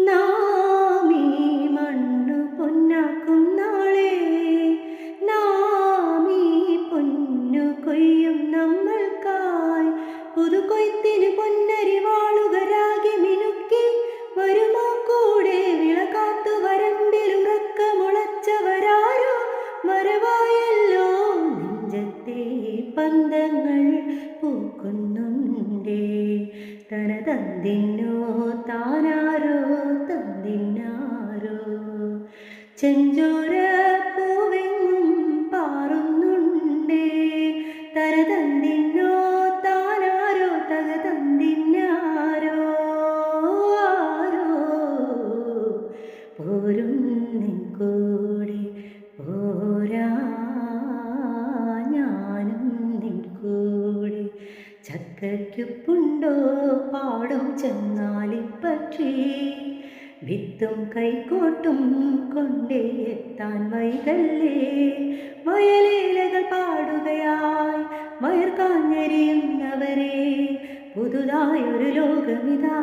നാമീ മണ്ണു പൊന്നാക്കും നാളെ, നാമീ പൊന്നു കൊയ്യും നമ്മൾക്കായി. പുതുകൊയ്ത്തിന് പൊന്നരി വാളുകരാകി മിനുക്കി വരുമോ കൂടെ വിളകാത്തു വരമ്പിലുറക്കമുളച്ചവരാരോ മറവായല്ലോ. നെഞ്ചത്തെ പന്തങ്ങൾ പൂക്കുന്നുണ്ടേ, തനതന്തിന്നോ താനാരോ തന്തിന്നാരോ. ചെഞ്ചോര പൂവെങ്ങും പാറുന്നുണ്ടേ, തനതന്തിന്നോ താനാരോ തകതന്തിന്നാരോ. ആരോ പോരും നിൻ കൂടെ, പോരാ ഞാനും നിൻ കൂടെ. ചക്കയ്ക്കുപ്പുണ്ടോ പാടും ചെന്നാലിപ്പക്ഷി, വിത്തും കൈക്കോട്ടും കൊണ്ടേ എത്താൻ വൈകല്ലേ. വയലേലകൾ പാടുകയായി വയർ കാഞ്ഞെരിയുന്നവരെ, പുതുതായൊരു ലോകമിതാ.